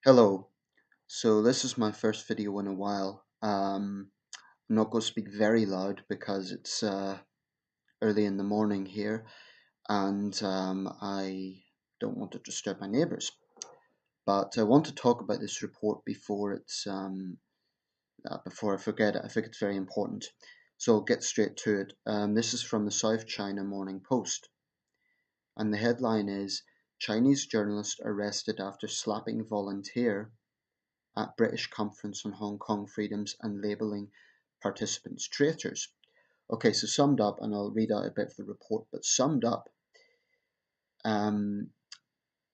Hello. So this is my first video in a while. I'm not going to speak very loud because it's early in the morning here, and I don't want to disturb my neighbours. But I want to talk about this report before I forget it. I think it's very important. So I'll get straight to it. This is from the South China Morning Post, and the headline is Chinese journalist arrested after slapping volunteer at British Conference on Hong Kong Freedoms and labelling participants traitors. Okay, so summed up, and I'll read out a bit of the report, but summed up, um,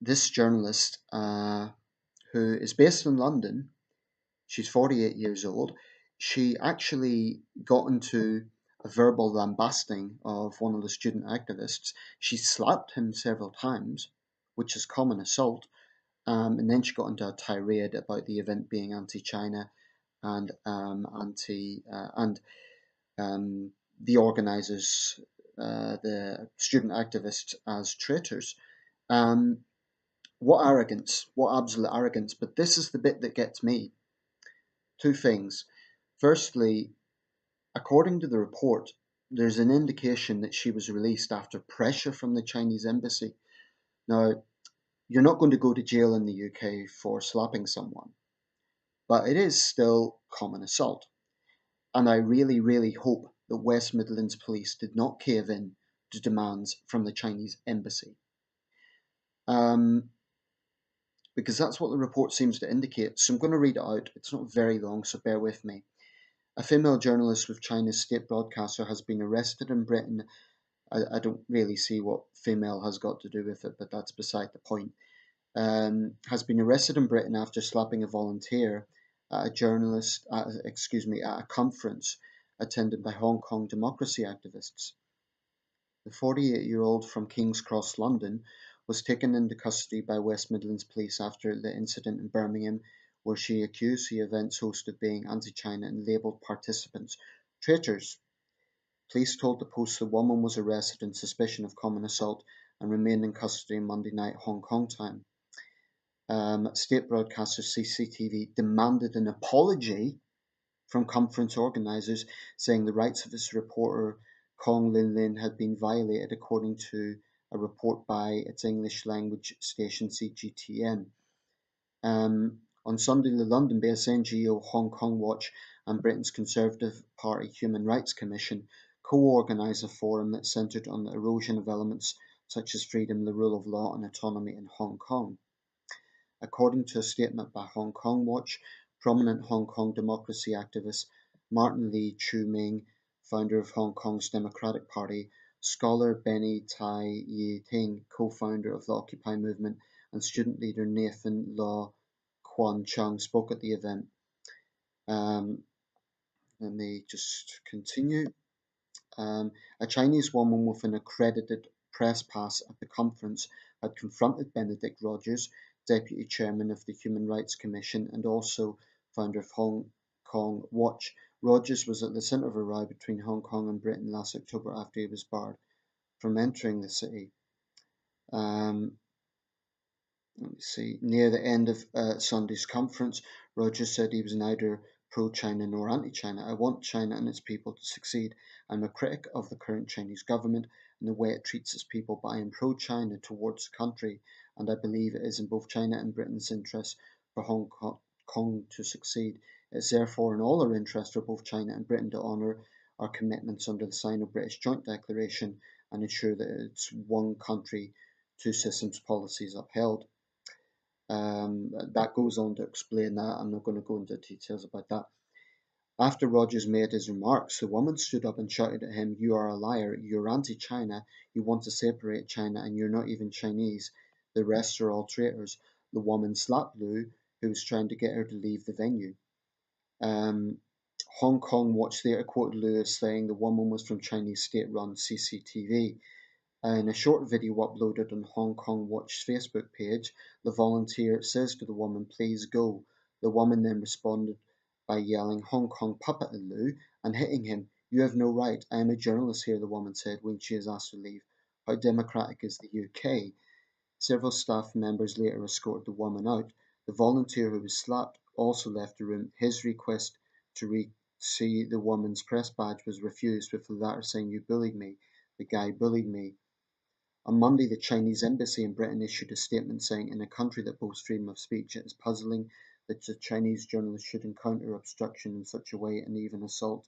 this journalist who is based in London, she's 48 years old, she actually got into a verbal lambasting of one of the student activists. She slapped him several times, which is common assault, and then she got into a tirade about the event being anti-China and um, the organisers, the student activists, as traitors. Um, what arrogance! What absolute arrogance! But this is the bit that gets me. Two things. Firstly, according to the report, there's an indication that she was released after pressure from the Chinese embassy. Now, you're not going to go to jail in the UK for slapping someone, but it is still common assault. And I really, really hope that West Midlands Police did not cave in to demands from the Chinese embassy. Um, because that's what the report seems to indicate. So I'm going to read it out. It's not very long, so bear with me. A female journalist with China's state broadcaster has been arrested in Britain. I don't really see what female has got to do with it, but that's beside the point. Has been arrested in Britain after slapping a volunteer at at a conference attended by Hong Kong democracy activists. The 48-year-old from King's Cross, London, was taken into custody by West Midlands Police after the incident in Birmingham, where she accused the event's host of being anti-China and labelled participants traitors. Police told the Post the woman was arrested on suspicion of common assault and remained in custody Monday night Hong Kong time. State broadcaster CCTV demanded an apology from conference organisers, saying the rights of its reporter Kong Lin Lin had been violated, according to a report by its English language station CGTN. On Sunday, the London-based NGO Hong Kong Watch and Britain's Conservative Party Human Rights Commission co-organised a forum that centred on the erosion of elements such as freedom, the rule of law and autonomy in Hong Kong. According to a statement by Hong Kong Watch, prominent Hong Kong democracy activist Martin Lee Chu Ming, founder of Hong Kong's Democratic Party, scholar Benny Tai Yi Ting, co-founder of the Occupy movement, and student leader Nathan Law Kwan Chung spoke at the event. Let me just continue. A Chinese woman with an accredited press pass at the conference had confronted Benedict Rogers, Deputy Chairman of the Human Rights Commission and also founder of Hong Kong Watch. Rogers was at the centre of a row between Hong Kong and Britain last October after he was barred from entering the city. Let me see. Near the end of Sunday's conference, Rogers said he was neither pro-China nor anti-China. I want China and its people to succeed. I'm a critic of the current Chinese government and the way it treats its people, but I am pro-China towards the country, and I believe it is in both China and Britain's interest for Hong Kong to succeed. It is therefore in all our interest for both China and Britain to honour our commitments under the Sino-British Joint Declaration and ensure that it's one country, two systems policy is upheld. That goes on to explain that. I'm not going to go into details about that. After Rogers made his remarks, the woman stood up and shouted at him, "You are a liar, you're anti-China, you want to separate China and you're not even Chinese. The rest are all traitors." The woman slapped Liu, who was trying to get her to leave the venue. Hong Kong Watch later quoted Liu as saying the woman was from Chinese state-run CCTV. In a short video uploaded on Hong Kong Watch's Facebook page, the volunteer says to the woman, "Please go." The woman then responded by yelling "Hong Kong puppet" at Liu and hitting him. "You have no right. I am a journalist here," the woman said when she is asked to leave. How democratic is the UK? Several staff members later escorted the woman out. The volunteer who was slapped also left the room. His request to see the woman's press badge was refused, with the latter saying, "You bullied me. The guy bullied me." On Monday, the Chinese Embassy in Britain issued a statement saying, "In a country that boasts freedom of speech, it is puzzling that a Chinese journalist should encounter obstruction in such a way and even assault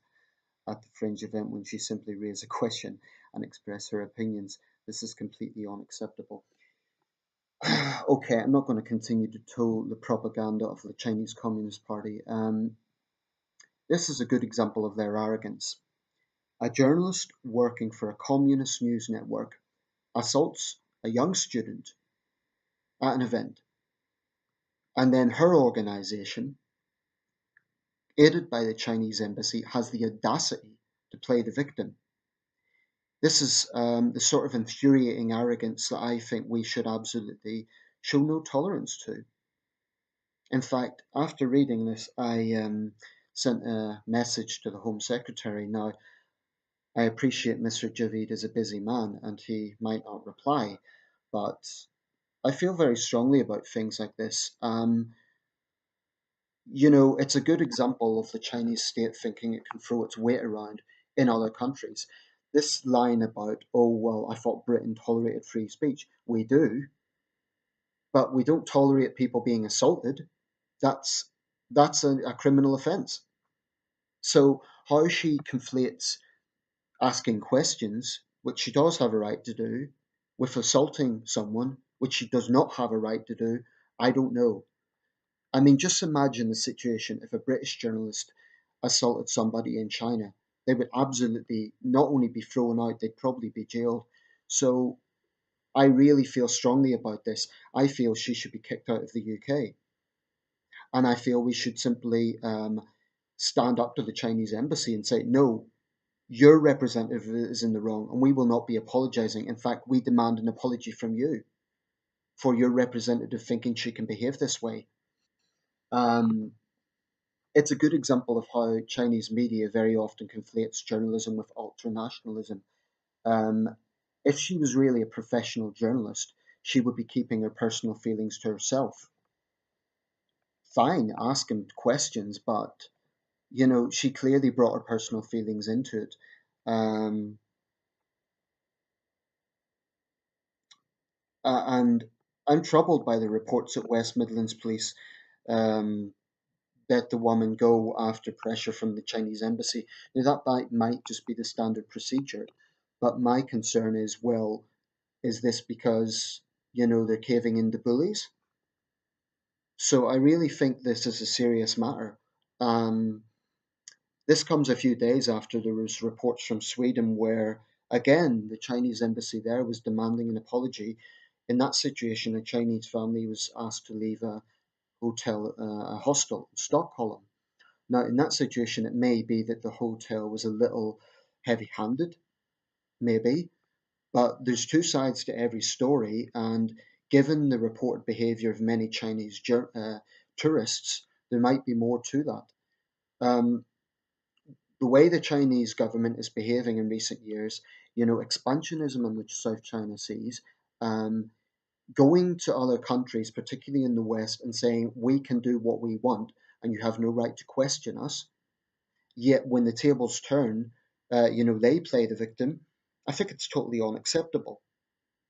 at the fringe event when she simply raised a question and expressed her opinions. This is completely unacceptable." Okay, I'm not going to continue to tell the propaganda of the Chinese Communist Party. This is a good example of their arrogance. A journalist working for a communist news network assaults a young student at an event, and then her organization, aided by the Chinese embassy, has the audacity to play the victim. This is the sort of infuriating arrogance that I think we should absolutely show no tolerance to. In fact, after reading this, I sent a message to the Home Secretary. Now, I appreciate Mr. Javid is a busy man and he might not reply, but I feel very strongly about things like this. It's a good example of the Chinese state thinking it can throw its weight around in other countries. This line about, "Oh, well, I thought Britain tolerated free speech." We do, but we don't tolerate people being assaulted. That's a criminal offence. So how she conflates asking questions, which she does have a right to do, with assaulting someone, which she does not have a right to do, I don't know. I mean, just imagine the situation if a British journalist assaulted somebody in China. They would absolutely not only be thrown out, they'd probably be jailed. So I really feel strongly about this. I feel she should be kicked out of the UK. And I feel we should simply stand up to the Chinese embassy and say, "No, your representative is in the wrong, and we will not be apologising. In fact, we demand an apology from you for your representative thinking she can behave this way." Um, it's a good example of how Chinese media very often conflates journalism with ultranationalism. Um, if she was really a professional journalist, she would be keeping her personal feelings to herself. Fine, ask him questions, but she clearly brought her personal feelings into it. Um, and I'm troubled by the reports that West Midlands Police um, let the woman go after pressure from the Chinese embassy. Now, might just be the standard procedure, but my concern is, well, is this because, they're caving in to bullies? So I really think this is a serious matter. Um, this comes a few days after there was reports from Sweden where, again, the Chinese embassy there was demanding an apology. In that situation, a Chinese family was asked to leave a a hostel in Stockholm. Now, in that situation, it may be that the hotel was a little heavy-handed, maybe, but there's two sides to every story, and given the reported behaviour of many Chinese tourists, there might be more to that. Um, the way the Chinese government is behaving in recent years, expansionism in the South China Seas, um, going to other countries, particularly in the West, and saying, "We can do what we want and you have no right to question us." Yet when the tables turn, they play the victim. I think it's totally unacceptable.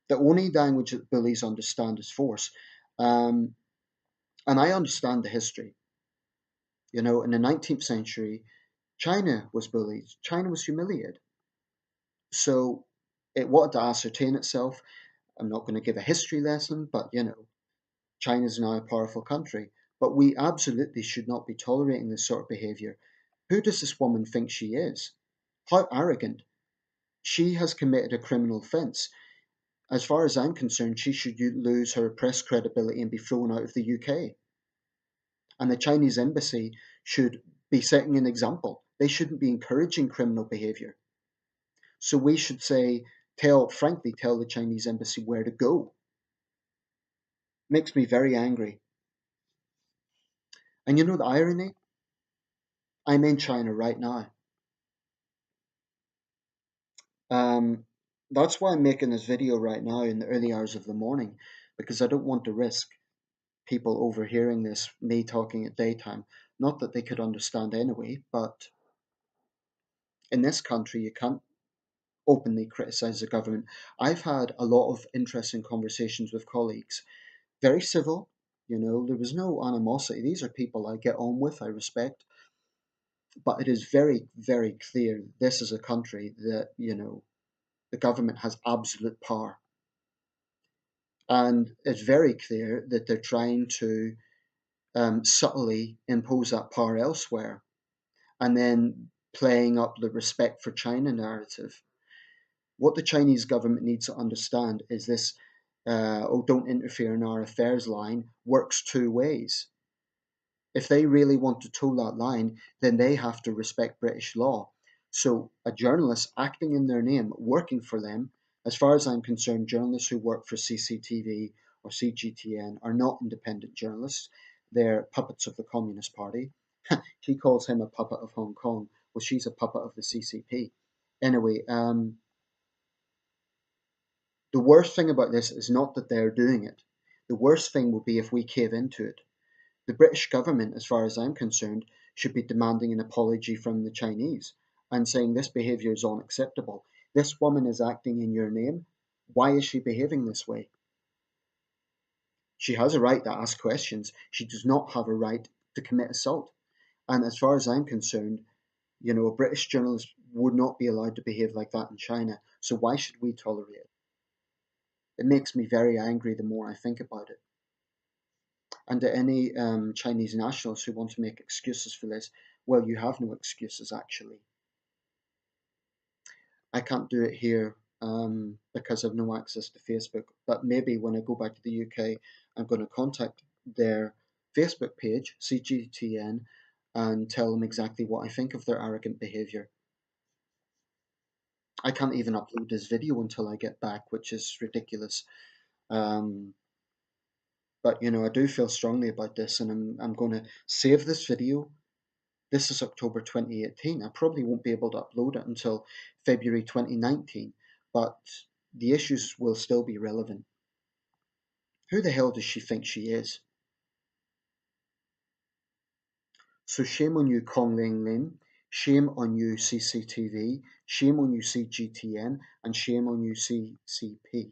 The only language that bullies understand is force. Um, and I understand the history. In the 19th century, China was bullied, China was humiliated. So it wanted to ascertain itself. I'm not going to give a history lesson, but China is now a powerful country. But we absolutely should not be tolerating this sort of behavior. Who does this woman think she is? How arrogant. She has committed a criminal offence. As far as I'm concerned, she should lose her press credibility and be thrown out of the UK. And the Chinese embassy should be setting an example. They shouldn't be encouraging criminal behaviour. So we should say, frankly, tell the Chinese embassy where to go. Makes me very angry. And the irony? I'm in China right now. Um, that's why I'm making this video right now in the early hours of the morning, because I don't want to risk people overhearing this, me talking at daytime, not that they could understand anyway, but in this country you can't openly criticize the government. I've had a lot of interesting conversations with colleagues, very civil, there was no animosity. These are people I get on with, I respect, but it is very, very clear this is a country that, the government has absolute power. And it's very clear that they're trying to subtly impose that power elsewhere and then playing up the respect for China narrative. What the Chinese government needs to understand is this oh, don't interfere in our affairs line works two ways. If they really want to toe that line, then they have to respect British law. So a journalist acting in their name, working for them, as far as I'm concerned, journalists who work for CCTV or CGTN are not independent journalists. They're puppets of the Communist Party. He calls him a puppet of Hong Kong. Well, she's a puppet of the CCP. Anyway, the worst thing about this is not that they're doing it. The worst thing would be if we cave into it. The British government, as far as I'm concerned, should be demanding an apology from the Chinese and saying this behaviour is unacceptable. This woman is acting in your name. Why is she behaving this way? She has a right to ask questions. She does not have a right to commit assault. And as far as I'm concerned, a British journalist would not be allowed to behave like that in China. So why should we tolerate it? It makes me very angry the more I think about it. And to any Chinese nationals who want to make excuses for this, well, you have no excuses actually. I can't do it here because I've no access to Facebook. But maybe when I go back to the UK, I'm going to contact their Facebook page, CGTN, and tell them exactly what I think of their arrogant behaviour. I can't even upload this video until I get back, which is ridiculous. Um, but I do feel strongly about this, and I'm going to save this video. This is October 2018. I probably won't be able to upload it until February 2019, but the issues will still be relevant. Who the hell does she think she is? So shame on you, Kong Ling Lin. Shame on you, CCTV. Shame on you, CGTN. And shame on you, CCP.